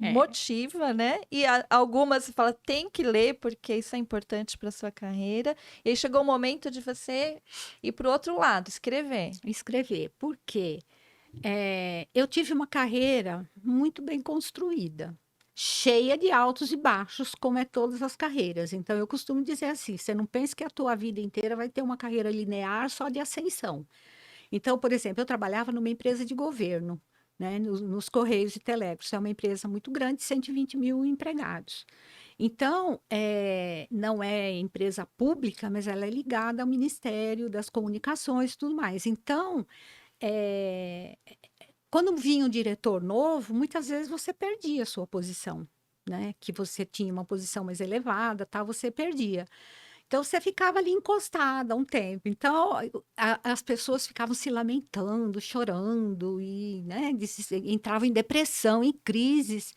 É, motiva, né? E algumas você fala, tem que ler, porque isso é importante para sua carreira. E aí chegou o momento de você ir para o outro lado, escrever. escrever. Por quê? Eu tive uma carreira muito bem construída, cheia de altos e baixos, como é todas as carreiras. Então, eu costumo dizer assim: você não pensa que a tua vida inteira vai ter uma carreira linear só de ascensão. Então, por exemplo, eu trabalhava numa empresa de governo, né, nos Correios e Telégrafos. É uma empresa muito grande, 120 mil empregados. Então, não é empresa pública, mas ela é ligada ao Ministério das Comunicações e tudo mais. Então, é, quando vinha um diretor novo, muitas vezes você perdia a sua posição, né? Que você tinha uma posição mais elevada, tal, você perdia. Então você ficava ali encostada um tempo. Então as pessoas ficavam se lamentando, chorando e, né, entravam em depressão, em crises.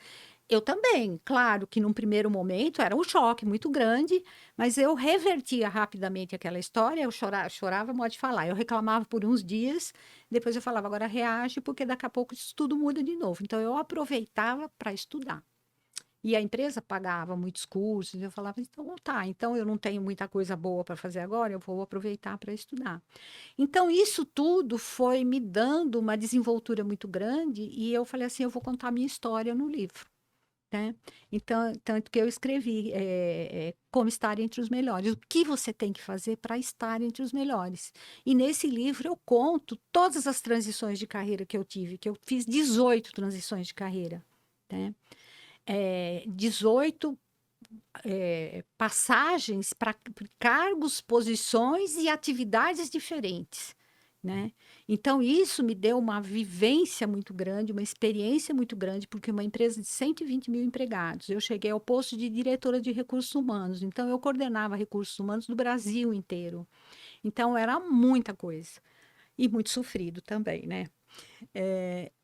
Eu também, claro que num primeiro momento era um choque muito grande, mas eu revertia rapidamente aquela história, eu chorava, modo de falar. Eu reclamava por uns dias, depois eu falava, agora reage, porque daqui a pouco isso tudo muda de novo. Então eu aproveitava para estudar. E a empresa pagava muitos cursos, eu falava, então tá, então eu não tenho muita coisa boa para fazer agora, eu vou aproveitar para estudar. Então isso tudo foi me dando uma desenvoltura muito grande e eu falei assim, eu vou contar a minha história no livro. Né? Então, tanto que eu escrevi como estar entre os melhores, o que você tem que fazer para estar entre os melhores. E nesse livro eu conto todas as transições de carreira que eu tive, que eu fiz 18 transições de carreira, né? 18 passagens para cargos, posições e atividades diferentes, né? Então, isso me deu uma vivência muito grande, uma experiência muito grande, porque uma empresa de 120 mil empregados, eu cheguei ao posto de diretora de recursos humanos, então eu coordenava recursos humanos do Brasil inteiro. Então, era muita coisa. E muito sofrido também, né?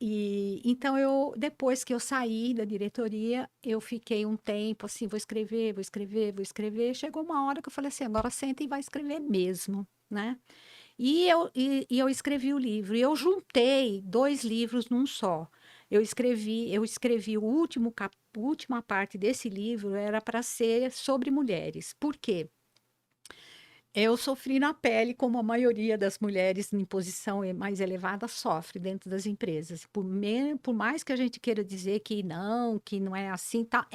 E então eu depois que eu saí da diretoria, eu fiquei um tempo assim, vou escrever, vou escrever, vou escrever. Chegou uma hora que eu falei assim, agora senta e vai escrever mesmo, né? E eu escrevi o livro. E eu juntei dois livros num só. Eu escrevi a última parte desse livro era para ser sobre mulheres. Por quê? Eu sofri na pele, como a maioria das mulheres em posição mais elevada sofre dentro das empresas. Por mais que a gente queira dizer que não é assim, tá?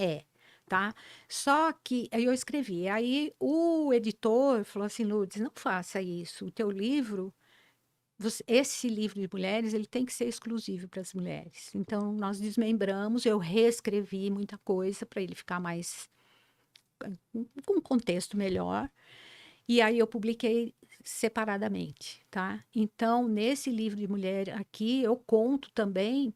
Tá? Só que aí eu escrevi. Aí o editor falou assim, Lourdes, não faça isso. O teu livro, esse livro de mulheres, ele tem que ser exclusivo para as mulheres. Então, nós desmembramos, eu reescrevi muita coisa para ele ficar mais com um contexto melhor. E aí eu publiquei separadamente, tá? Então, nesse livro de mulher aqui, eu conto também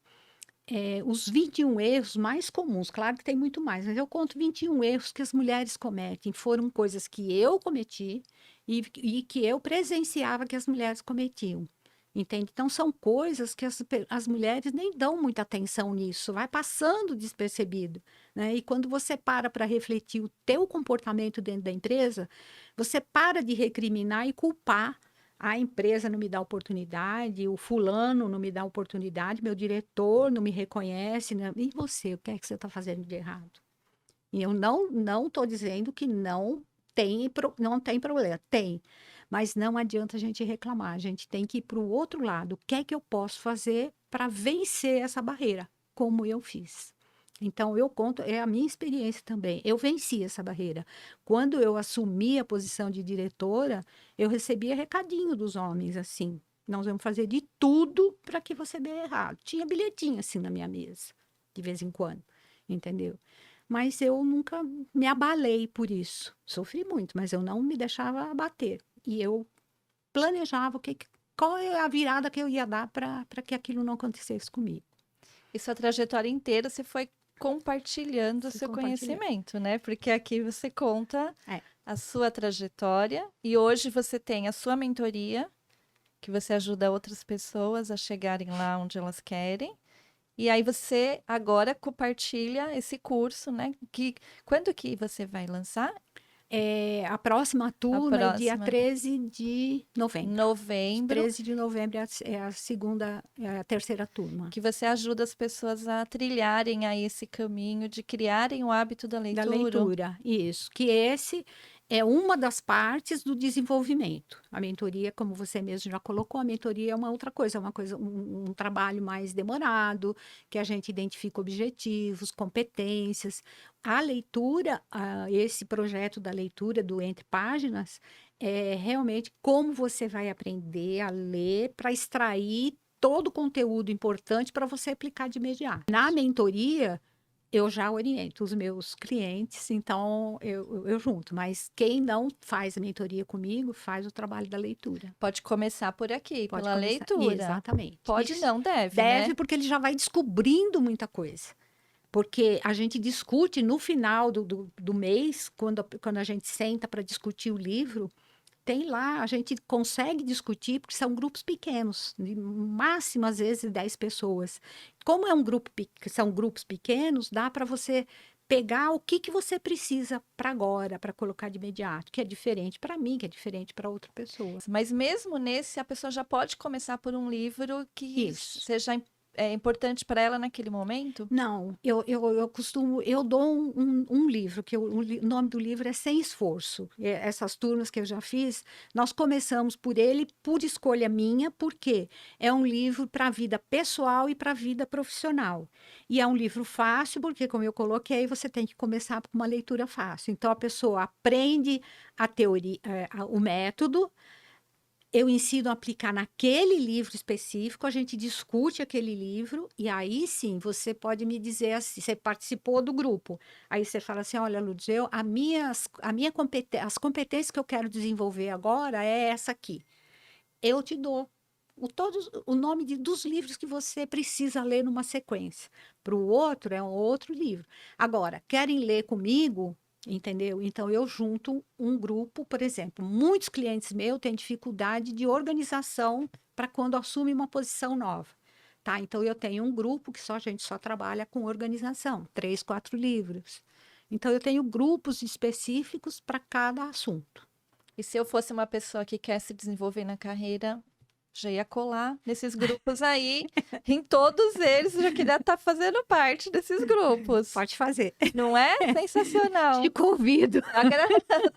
os 21 erros mais comuns. Claro que tem muito mais, mas eu conto 21 erros que as mulheres cometem. Foram coisas que eu cometi e que eu presenciava que as mulheres cometiam. Entende? Então, são coisas que as mulheres nem dão muita atenção nisso, vai passando despercebido, né? E quando você para refletir o teu comportamento dentro da empresa, você para de recriminar e culpar. A empresa não me dá oportunidade, o fulano não me dá oportunidade, meu diretor não me reconhece, né? E você, o que é que você está fazendo de errado? E eu não estou dizendo que não tem problema, tem. Mas não adianta a gente reclamar, a gente tem que ir para o outro lado. O que é que eu posso fazer para vencer essa barreira, como eu fiz? Então, eu conto, é a minha experiência também. Eu venci essa barreira. Quando eu assumi a posição de diretora, eu recebia recadinho dos homens assim: nós vamos fazer de tudo para que você dê errado. Tinha bilhetinho assim na minha mesa, de vez em quando, entendeu? Mas eu nunca me abalei por isso. Sofri muito, mas eu não me deixava abater. E eu planejava qual é a virada que eu ia dar para que aquilo não acontecesse comigo. E sua trajetória inteira você foi compartilhando o Fui seu compartilhando. conhecimento, né? Porque aqui você conta É, a sua trajetória e hoje você tem a sua mentoria, que você ajuda outras pessoas a chegarem lá onde elas querem. E aí você agora compartilha esse curso, né? Quando que você vai lançar? A próxima turma é dia próxima. 13 de novembro. Novembro, 13 de novembro é a segunda, é a terceira turma que você ajuda as pessoas a trilharem aí esse caminho de criarem o hábito da da leitura. leitura. Isso, que esse é uma das partes do desenvolvimento. A mentoria, como você mesmo já colocou, a mentoria é uma outra coisa, é uma coisa, um trabalho mais demorado, que a gente identifica objetivos, competências. A leitura, esse projeto da leitura do Entre Páginas, é realmente como você vai aprender a ler para extrair todo o conteúdo importante para você aplicar de imediato. Na mentoria, eu já oriento os meus clientes, então eu junto, mas quem não faz a mentoria comigo, faz o trabalho da leitura. Pode começar por aqui, Pode pela começar. leitura. Exatamente. Pode Isso. não, deve, Deve, né? porque ele já vai descobrindo muita coisa. Porque a gente discute no final do mês, quando a gente senta para discutir o livro, tem lá, a gente consegue discutir, porque são grupos pequenos, de máximo às vezes 10 pessoas. Como é um grupo, são grupos pequenos, dá para você pegar o que você precisa para agora, para colocar de imediato, que é diferente para mim, que é diferente para outra pessoa. Mas mesmo nesse, a pessoa já pode começar por um livro que Isso. seja importante para ela naquele momento? Não, eu costumo, eu dou um livro, o nome do livro é Sem Esforço. Essas turmas que eu já fiz, nós começamos por ele por escolha minha, porque é um livro para a vida pessoal e para a vida profissional. E é um livro fácil, porque, como eu coloquei, você tem que começar com uma leitura fácil. Então, a pessoa aprende a teoria, o método. Eu ensino a aplicar naquele livro específico, a gente discute aquele livro, e aí sim você pode me dizer assim: você participou do grupo. Aí você fala assim: olha, Lourdes, as competências que eu quero desenvolver agora é essa aqui. Eu te dou o nome dos livros que você precisa ler numa sequência. Para o outro, é um outro livro. Agora, querem ler comigo? Entendeu? Então, eu junto um grupo, por exemplo, muitos clientes meus têm dificuldade de organização para quando assume uma posição nova. Tá? Então, eu tenho um grupo que a gente só trabalha com organização, 3, 4 livros. Então, eu tenho grupos específicos para cada assunto. E se eu fosse uma pessoa que quer se desenvolver na carreira, já ia colar nesses grupos aí, em todos eles, eu já queria estar fazendo parte desses grupos. Pode fazer. Não é? Sensacional. Te convido.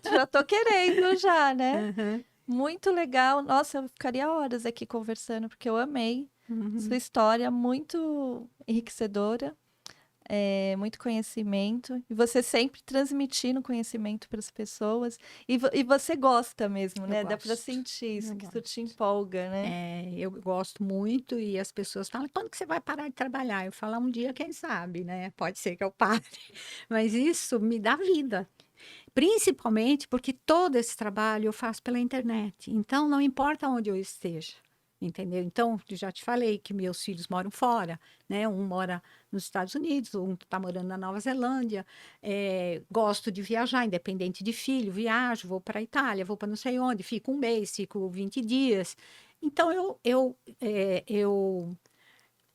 Já tô querendo já, né? Uhum, Muito legal. Nossa, eu ficaria horas aqui conversando, porque eu amei sua uhum. história, muito enriquecedora, muito conhecimento, e você sempre transmitindo conhecimento para as pessoas, e você gosta mesmo, Eu né? Dá para gosto. sentir isso, Eu que isso te gosto. empolga, né? Eu gosto muito e as pessoas falam, quando que você vai parar de trabalhar? Eu falo, um dia, quem sabe, né? Pode ser que eu pare. Mas isso me dá vida. Principalmente porque todo esse trabalho eu faço pela internet. Então, não importa onde eu esteja. Entendeu? Então, eu já te falei que meus filhos moram fora, né? Um mora nos Estados Unidos, um está morando na Nova Zelândia. Gosto de viajar, independente de filho, viajo, vou para a Itália, vou para não sei onde, fico um mês, fico 20 dias. Então, eu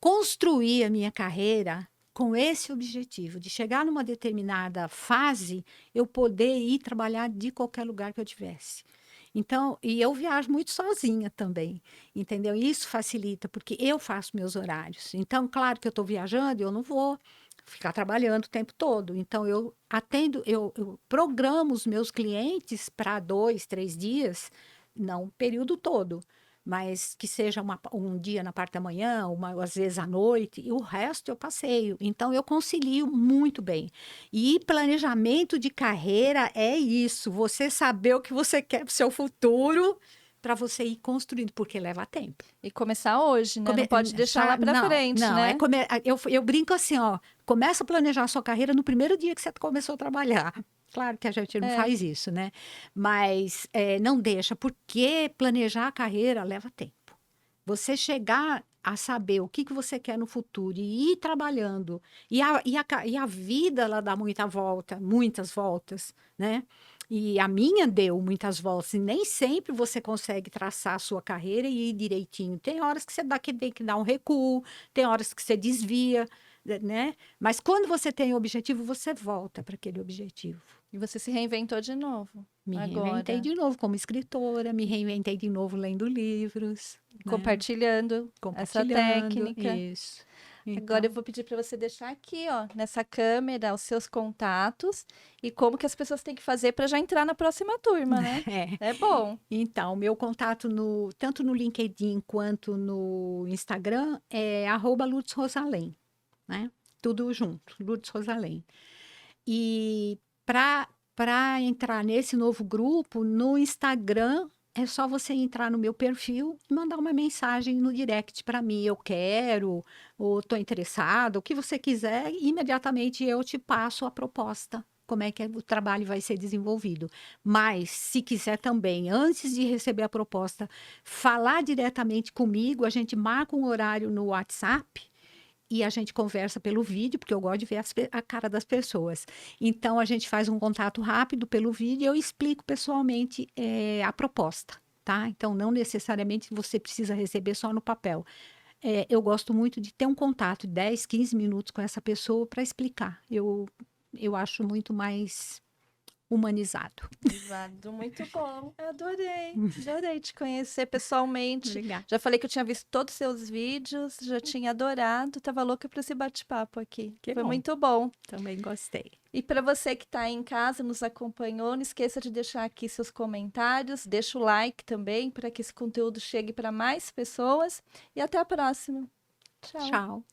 construí a minha carreira com esse objetivo, de chegar numa determinada fase, eu poder ir trabalhar de qualquer lugar que eu tivesse. Então, e eu viajo muito sozinha também, entendeu? Isso facilita, porque eu faço meus horários. Então, claro que eu estou viajando, eu não vou ficar trabalhando o tempo todo. Então, eu atendo, eu programo os meus clientes para 2, 3 dias, não o período todo, mas que seja um dia na parte da manhã, às vezes à noite, e o resto eu passeio. Então, eu concilio muito bem. E planejamento de carreira é isso, você saber o que você quer para o seu futuro, para você ir construindo, porque leva tempo. E começar hoje, né? Não pode deixar lá para Não, frente, não, né? eu brinco assim, ó, começa a planejar a sua carreira no primeiro dia que você começou a trabalhar. Claro que a gente não É. faz isso, né? Mas não deixa, porque planejar a carreira leva tempo. Você chegar a saber o que você quer no futuro e ir trabalhando. E a vida, ela dá muitas voltas, né? E a minha deu muitas voltas. E nem sempre você consegue traçar a sua carreira e ir direitinho. Tem horas que que tem que dar um recuo, tem horas que você desvia, né? Mas quando você tem o objetivo, você volta para aquele objetivo. E você se reinventou de novo Me agora, reinventei de novo como escritora, me reinventei de novo lendo livros, né? compartilhando essa Compartilhando, técnica. isso. Agora eu Então, vou pedir para você deixar aqui, ó, nessa câmera, os seus contatos e como que as pessoas têm que fazer para já entrar na próxima turma, né? é. É bom. Então, meu contato tanto no LinkedIn quanto no Instagram é @Lourdes Rosalém, né? Tudo junto, Lourdes Rosalém. E para entrar nesse novo grupo, no Instagram, é só você entrar no meu perfil e mandar uma mensagem no direct para mim. Eu quero, ou estou interessado, o que você quiser, e imediatamente eu te passo a proposta. Como é que o trabalho vai ser desenvolvido. Mas, se quiser também, antes de receber a proposta, falar diretamente comigo, a gente marca um horário no WhatsApp e a gente conversa pelo vídeo, porque eu gosto de ver a cara das pessoas. Então, a gente faz um contato rápido pelo vídeo e eu explico pessoalmente a proposta, tá? Então, não necessariamente você precisa receber só no papel. Eu gosto muito de ter um contato, 10, 15 minutos com essa pessoa para explicar. Eu acho muito mais humanizado. Exato, muito bom. Eu adorei te conhecer pessoalmente. Obrigada. Já falei que eu tinha visto todos os seus vídeos, já tinha adorado, tava louca para esse bate-papo aqui. Que Foi bom. muito bom. Também gostei. E para você que está aí em casa, nos acompanhou, não esqueça de deixar aqui seus comentários, deixa o like também para que esse conteúdo chegue para mais pessoas. E até a próxima. Tchau. Tchau.